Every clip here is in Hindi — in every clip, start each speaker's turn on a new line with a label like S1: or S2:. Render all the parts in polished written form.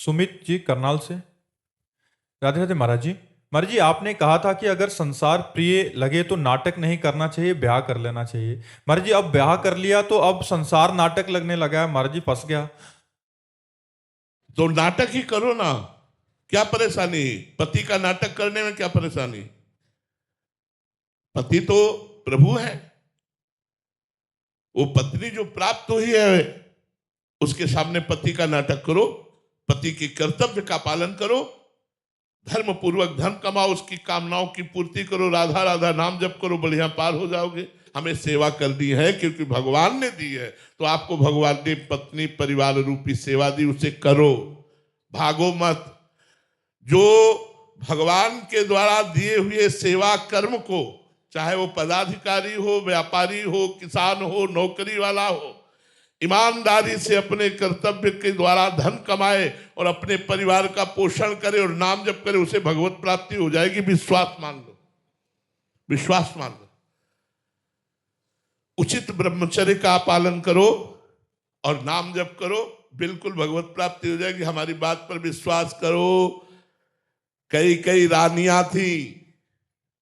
S1: सुमित जी करनाल से। राधे राधे महाराज जी। महाराज जी, आपने कहा था कि अगर संसार प्रिय लगे तो नाटक नहीं करना चाहिए, ब्याह कर लेना चाहिए। महाराज जी, अब ब्याह कर लिया तो अब संसार नाटक लगने लगा है। महाराज जी, फंस गया।
S2: तो नाटक ही करो ना, क्या परेशानी? पति का नाटक करने में क्या परेशानी? पति तो प्रभु है। वो पत्नी जो प्राप्त हुई है उसके सामने पति का नाटक करो, पति के कर्तव्य का पालन करो, धर्म पूर्वक धन कमाओ, उसकी कामनाओं की पूर्ति करो, राधा राधा नाम जप करो, बढ़िया पार हो जाओगे। हमें सेवा करनी है क्योंकि भगवान ने दी है, तो आपको भगवान ने पत्नी परिवार रूपी सेवा दी, उसे करो, भागो मत। जो भगवान के द्वारा दिए हुए सेवा कर्म को, चाहे वो पदाधिकारी हो, व्यापारी हो, किसान हो, नौकरी वाला हो, ईमानदारी से अपने कर्तव्य के द्वारा धन कमाए और अपने परिवार का पोषण करे और नाम जप करे, उसे भगवत प्राप्ति हो जाएगी। विश्वास मान लो, विश्वास मान लो। उचित ब्रह्मचर्य का पालन करो और नाम जप करो, बिल्कुल भगवत प्राप्ति हो जाएगी। हमारी बात पर विश्वास करो। कई कई रानियां थी,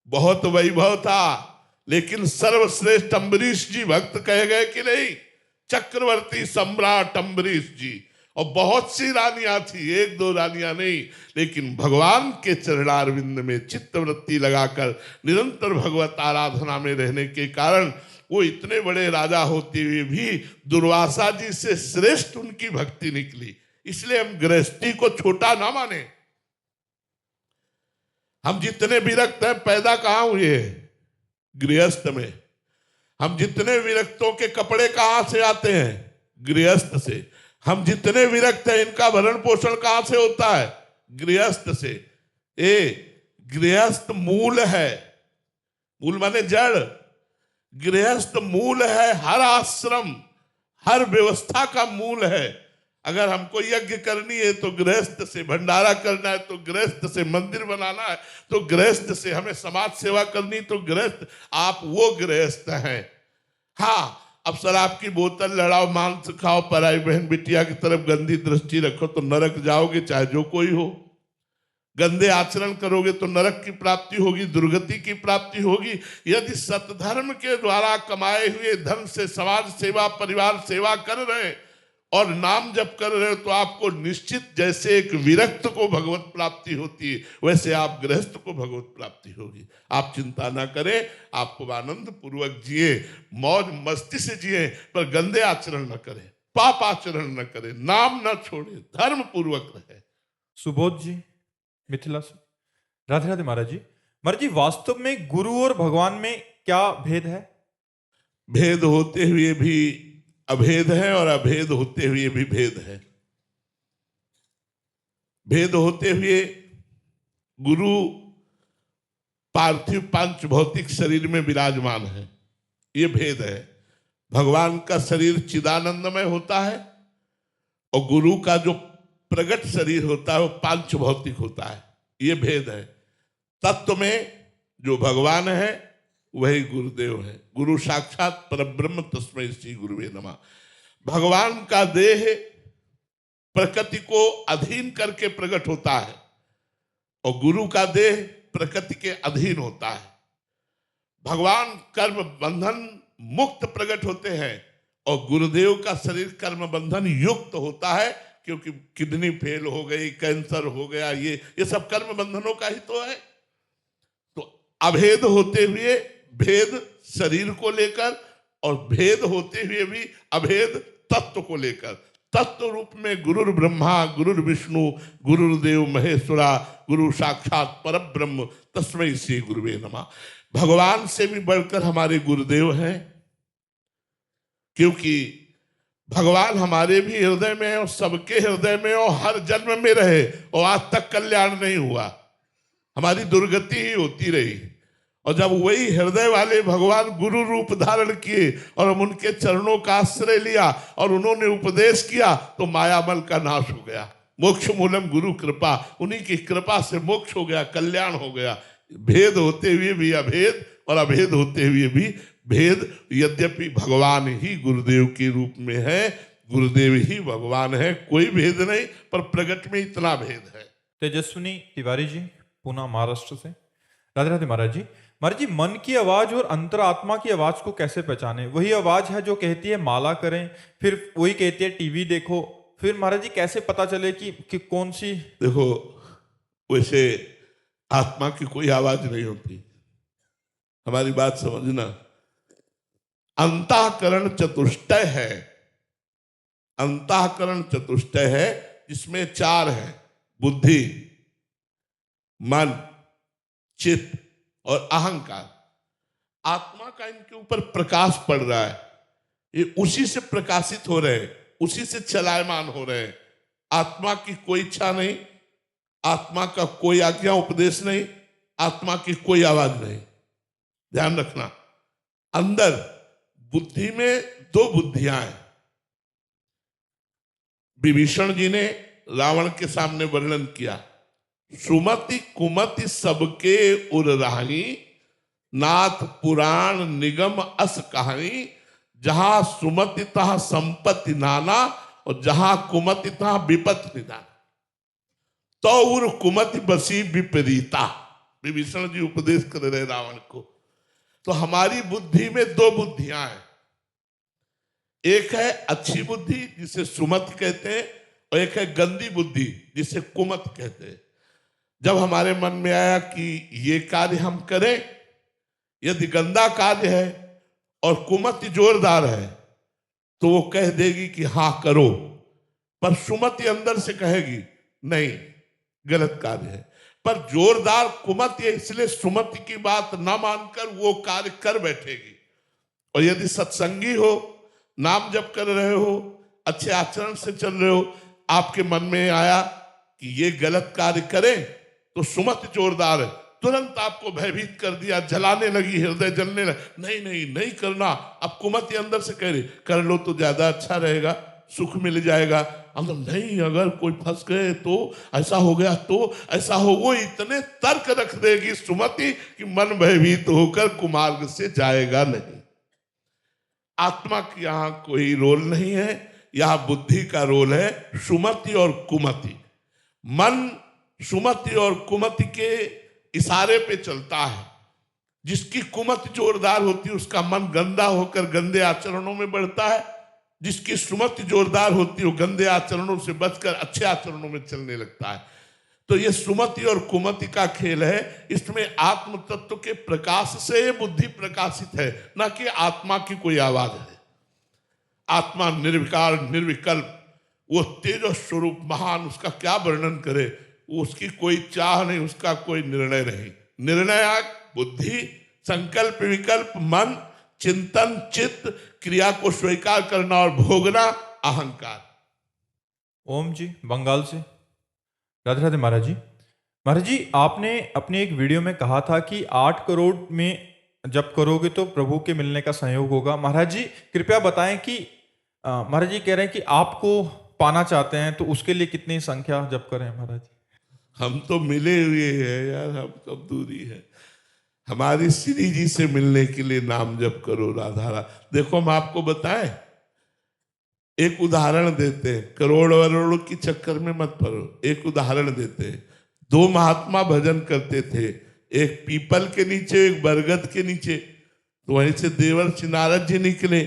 S2: बहुत वैभव था, लेकिन सर्वश्रेष्ठ अम्बरीश जी भक्त कहे गए कि नहीं, चक्रवर्ती सम्राट अम्बरीश जी। और बहुत सी रानियां थी, एक दो रानियां नहीं, लेकिन भगवान के चरणारविंद में चित्तवृत्ति लगाकर निरंतर भगवत आराधना में रहने के कारण वो इतने बड़े राजा होते हुए भी दुर्वासा जी से श्रेष्ठ उनकी भक्ति निकली। इसलिए हम गृहस्थी को छोटा ना माने। हम जितने विरक्त हैं, पैदा कहां हुए? गृहस्थ में। हम जितने विरक्तों के कपड़े कहां से आते हैं? गृहस्थ से। हम जितने विरक्त हैं, इनका भरण पोषण कहां से होता है? गृहस्थ से। गृहस्थ मूल है। मूल माने जड़। गृहस्थ मूल है, हर आश्रम हर व्यवस्था का मूल है। अगर हमको यज्ञ करनी है तो गृहस्थ से, भंडारा करना है तो गृहस्थ से, मंदिर बनाना है तो गृहस्थ से, हमें समाज सेवा करनी तो गृहस्थ। आप वो गृहस्थ हैं। हाँ, अब शराब की बोतल लड़ाओ, मांस खाओ, पराई बहन बिटिया की तरफ गंदी दृष्टि रखो तो नरक जाओगे, चाहे जो कोई हो। गंदे आचरण करोगे तो नरक की प्राप्ति होगी, दुर्गति की प्राप्ति होगी। यदि सतधर्म के द्वारा कमाए हुए धन से समाज सेवा, परिवार सेवा कर रहे और नाम जप कर रहे हो तो आपको निश्चित, जैसे एक विरक्त को भगवत प्राप्ति होती है, वैसे आप गृहस्थ को भगवत प्राप्ति होगी। आप चिंता ना करें, आपको आनंद पूर्वक जिए, मौज मस्ती से जिए, पर गंदे आचरण न करें, पाप आचरण न करें, नाम न छोड़े, धर्म पूर्वक रहे।
S1: सुबोध जी मिथिला से। राधे राधे महाराज जी। महाराज जी, वास्तव में गुरु और भगवान में क्या भेद है?
S2: भेद होते हुए भी अभेद है और अभेद होते हुए भी भेद है। भेद होते हुए गुरु पार्थिव पांच भौतिक शरीर में विराजमान है, ये भेद है। भगवान का शरीर चिदानंदमय होता है और गुरु का जो प्रगट शरीर होता है वो पांच भौतिक होता है, ये भेद है। तत्व में जो भगवान है वही गुरुदेव है। गुरु साक्षात परब्रह्म तस्मै श्री गुरुवे नमः। भगवान का देह प्रकृति को अधीन करके प्रकट होता है और गुरु का देह प्रकृति के अधीन होता है। भगवान कर्म बंधन मुक्त प्रकट होते हैं और गुरुदेव का शरीर कर्म बंधन युक्त होता है, क्योंकि किडनी फेल हो गई, कैंसर हो गया, ये सब कर्म बंधनों का ही तो है। तो अभेद होते हुए भेद शरीर को लेकर और भेद होते हुए भी अभेद तत्व को लेकर। तत्व रूप में गुरुर् ब्रह्मा गुरुर् विष्णु गुरुर्देव महेश्वरा, गुरु साक्षात परब्रह्म तस्मै श्री गुरुवे नमः। भगवान से भी बढ़कर हमारे गुरुदेव हैं, क्योंकि भगवान हमारे भी हृदय में है और सबके हृदय में और हर जन्म में रहे और आज तक कल्याण नहीं हुआ, हमारी दुर्गति ही होती रही। और जब वही हृदय वाले भगवान गुरु रूप धारण किए और हम उनके चरणों का आश्रय लिया और उन्होंने उपदेश किया तो मायामल का नाश हो गया। मोक्ष मूलम गुरु कृपा, उन्हीं की कृपा से मोक्ष हो गया, कल्याण हो गया। भेद होते हुए भी अभेद और अभेद होते हुए भी भेद। यद्यपि भगवान ही गुरुदेव के रूप में है, गुरुदेव ही भगवान है, कोई भेद नहीं, पर प्रगट में इतना भेद है।
S1: तेजस्विनी तिवारी जी, पुणे महाराष्ट्र से। राधे राधे महाराज जी। महाराज जी, मन की आवाज और अंतरात्मा की आवाज को कैसे पहचाने? वही आवाज है जो कहती है माला करें, फिर वही कहती है टीवी देखो, फिर महाराज जी कैसे पता चले कि कौन सी?
S2: देखो, वैसे आत्मा की कोई आवाज नहीं होती, हमारी बात समझना। अंतःकरण चतुष्टय है, अंतःकरण चतुष्टय है, जिसमें 4 है: बुद्धि, मन, चित्त और अहंकार। आत्मा का इनके ऊपर प्रकाश पड़ रहा है, ये उसी से प्रकाशित हो रहे हैं, उसी से चलायमान हो रहे हैं। आत्मा की कोई इच्छा नहीं, आत्मा का कोई आज्ञा उपदेश नहीं, आत्मा की कोई आवाज नहीं। ध्यान रखना, अंदर बुद्धि में 2 बुद्धियां हैं। विभीषण जी ने रावण के सामने वर्णन किया, सुमति कुमति सबके उर राही, नाथ पुराण निगम अस कहानी। जहां सुमति तहां संपत्ति नाना, और जहां कुमति तहां विपत्ति निदान। तो उर कुमति बसी विपरीता, विभीषण जी उपदेश कर रहे रावण को। तो हमारी बुद्धि में 2 बुद्धियां हैं, एक है अच्छी बुद्धि जिसे सुमति कहते हैं, और एक है गंदी बुद्धि जिसे कुमति कहते हैं। जब हमारे मन में आया कि ये कार्य हम करें, यदि गंदा कार्य है और कुमति जोरदार है, तो वो कह देगी कि हाँ करो, पर सुमति अंदर से कहेगी नहीं, गलत कार्य है। पर जोरदार कुमति है, इसलिए सुमति की बात ना मानकर वो कार्य कर बैठेगी। और यदि सत्संगी हो, नाम जप कर रहे हो, अच्छे आचरण से चल रहे हो, आपके मन में आया कि ये गलत कार्य करें, तो सुमति जोरदार है, तुरंत आपको भयभीत कर दिया, जलाने लगी, हृदय जलने लगा, नहीं नहीं नहीं करना। अब कुमति अंदर से कह रही कर लो तो ज्यादा अच्छा रहेगा, सुख मिल जाएगा। हम नहीं, अगर कोई फंस गए तो, ऐसा हो गया तो, ऐसा हो, वो इतने तर्क रख देगी सुमति कि मन भयभीत होकर कुमार्ग से जाएगा नहीं। आत्मा की यहां कोई रोल नहीं है, यहां बुद्धि का रोल है, सुमति और कुमति। मन सुमति और कुमति के इशारे पे चलता है। जिसकी कुमति जोरदार होती है उसका मन गंदा होकर गंदे आचरणों में बढ़ता है, जिसकी सुमति जोरदार होती है वो गंदे आचरणों से बचकर अच्छे आचरणों में चलने लगता है। तो ये सुमति और कुमति का खेल है, इसमें आत्म तत्व के प्रकाश से बुद्धि प्रकाशित है, ना कि आत्मा की कोई आवाज है। आत्मा निर्विकार निर्विकल्प, वो तेजो स्वरूप महान, उसका क्या वर्णन करे, उसकी कोई चाह नहीं, उसका कोई निर्णय नहीं। निर्णयाक बुद्धि, संकल्प विकल्प मन, चिंतन चित्त, क्रिया को स्वीकार करना और भोगना अहंकार।
S1: ओम जी, बंगाल से। राधे राधे महाराज जी। महाराज जी, आपने अपने एक वीडियो में कहा था कि 8 करोड़ में जब करोगे तो प्रभु के मिलने का संयोग होगा। महाराज जी कृपया बताएं कि महाराज जी कह रहे हैं कि आपको पाना चाहते हैं, तो उसके लिए कितनी संख्या जप करें महाराज जी?
S2: हम तो मिले हुए हैं यार, हम कब दूरी है। हमारी श्री जी से मिलने के लिए नाम जप करो, राधा। देखो हम आपको बताएं, एक उदाहरण देते हैं, करोड़ वरोड़ की चक्कर में मत पड़ो। एक उदाहरण देते हैं, 2 महात्मा भजन करते थे, एक पीपल के नीचे, एक बरगद के नीचे। तो वहीं से देवर्षि नारद जी निकले।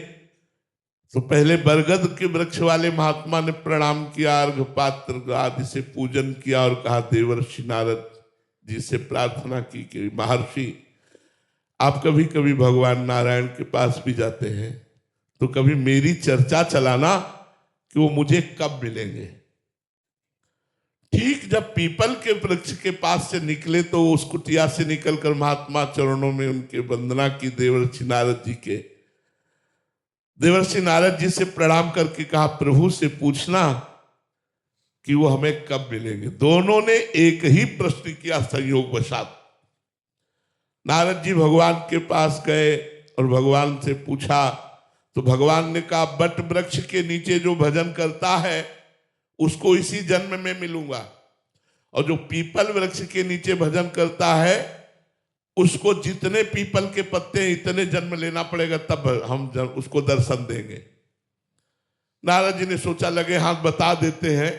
S2: तो पहले बरगद के वृक्ष वाले महात्मा ने प्रणाम किया, अर्घ पात्र आदि से पूजन किया और कहा देवर्षि नारद जी से प्रार्थना की कि महर्षि, आप कभी कभी भगवान नारायण के पास भी जाते हैं, तो कभी मेरी चर्चा चलाना कि वो मुझे कब मिलेंगे। ठीक जब पीपल के वृक्ष के पास से निकले, तो उस कुटिया से निकलकर महात्मा चरणों में उनके वंदना की देवर्षि नारद जी के। देवर्षि नारद जी से प्रणाम करके कहा, प्रभु से पूछना कि वो हमें कब मिलेंगे। दोनों ने एक ही प्रश्न किया संयोगवशात। नारद जी भगवान के पास गए और भगवान से पूछा, तो भगवान ने कहा, बट वृक्ष के नीचे जो भजन करता है उसको इसी जन्म में मिलूंगा, और जो पीपल वृक्ष के नीचे भजन करता है उसको जितने पीपल के पत्ते इतने जन्म लेना पड़ेगा, तब हम उसको दर्शन देंगे। नारद जी ने सोचा लगे हाथ बता देते हैं।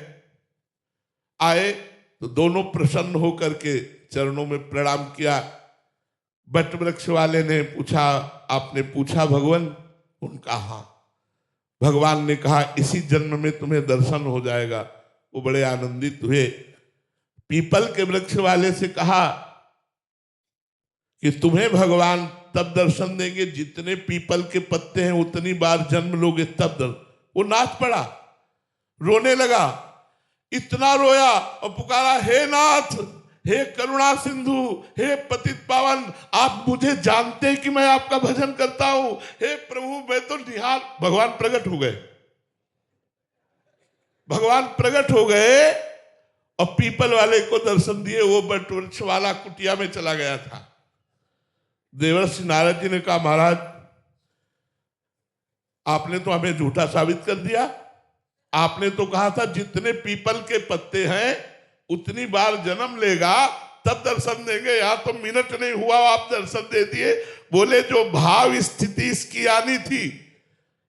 S2: आए तो दोनों प्रसन्न होकर के चरणों में प्रणाम किया। बट वृक्ष वाले ने पूछा, आपने पूछा भगवान? उनका हाँ। भगवान ने कहा इसी जन्म में तुम्हें दर्शन हो जाएगा। वो बड़े आनंदित हुए। पीपल के वृक्ष वाले से कहा कि तुम्हें भगवान तब दर्शन देंगे जितने पीपल के पत्ते हैं उतनी बार जन्म लोगे तब दर्शन। वो नाच पड़ा, रोने लगा, इतना रोया और पुकारा, हे नाथ, हे करुणा सिंधु, हे पतित पावन, आप मुझे जानते हैं कि मैं आपका भजन करता हूं। हे प्रभु मैं तो निहाल। भगवान प्रकट हो गए। भगवान प्रकट हो गए और पीपल वाले को दर्शन दिए। वो बट वृक्ष वाला कुटिया में चला गया था। देवर्षि नारद जी ने कहा, महाराज आपने तो हमें झूठा साबित कर दिया। आपने तो कहा था जितने पीपल के पत्ते हैं उतनी बार जन्म लेगा तब दर्शन देंगे। यहां तो मिनट नहीं हुआ आप दर्शन दे दिए। बोले जो भाव स्थिति इसकी आनी थी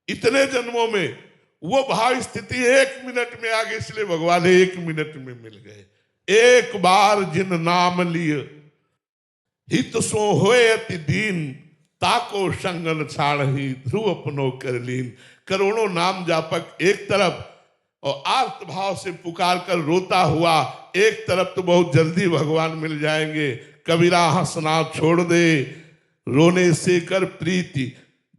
S2: इतने जन्मों में, वो भाव स्थिति 1 मिनट में आ गई, इसलिए भगवान 1 मिनट में मिल गए। एक बार जिन नाम लिय हित सो होए अति दीन, ताको संगन छाड़ही ध्रुव अपनो कर लीन। करोड़ों नाम जापक एक तरफ और आर्त भाव से पुकार कर रोता हुआ एक तरफ, तो बहुत जल्दी भगवान मिल जाएंगे। कबीरा हंसना छोड़ दे, रोने से कर प्रीति,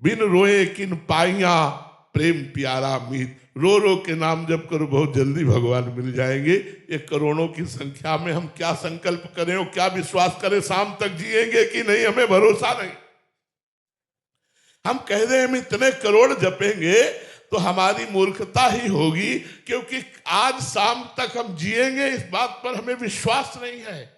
S2: बिन रोए किन पाइया, प्रेम प्यारा मीत। रो रो के नाम जप करो, बहुत जल्दी भगवान मिल जाएंगे। ये करोड़ों की संख्या में हम क्या संकल्प करें और क्या विश्वास करें, शाम तक जिएंगे कि नहीं हमें भरोसा नहीं। हम कह रहे हैं हम इतने करोड़ जपेंगे तो हमारी मूर्खता ही होगी, क्योंकि आज शाम तक हम जिएंगे इस बात पर हमें विश्वास नहीं है।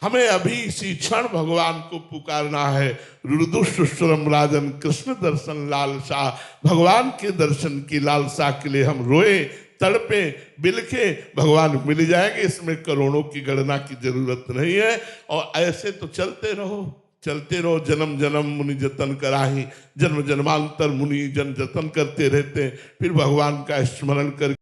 S2: हमें अभी इसी क्षण भगवान को पुकारना है। रुदुष्टुरम राजन कृष्ण दर्शन लालसा। भगवान के दर्शन की लालसा के लिए हम रोए, तड़पे, बिलखे, भगवान मिल जाएंगे। इसमें करोड़ों की गणना की जरूरत नहीं है। और ऐसे तो चलते रहो, चलते रहो। जन्म जन्म मुनि जतन कराही, जन्म जन्मांतर मुनि जन जतन करते रहते हैं। फिर भगवान का स्मरण कर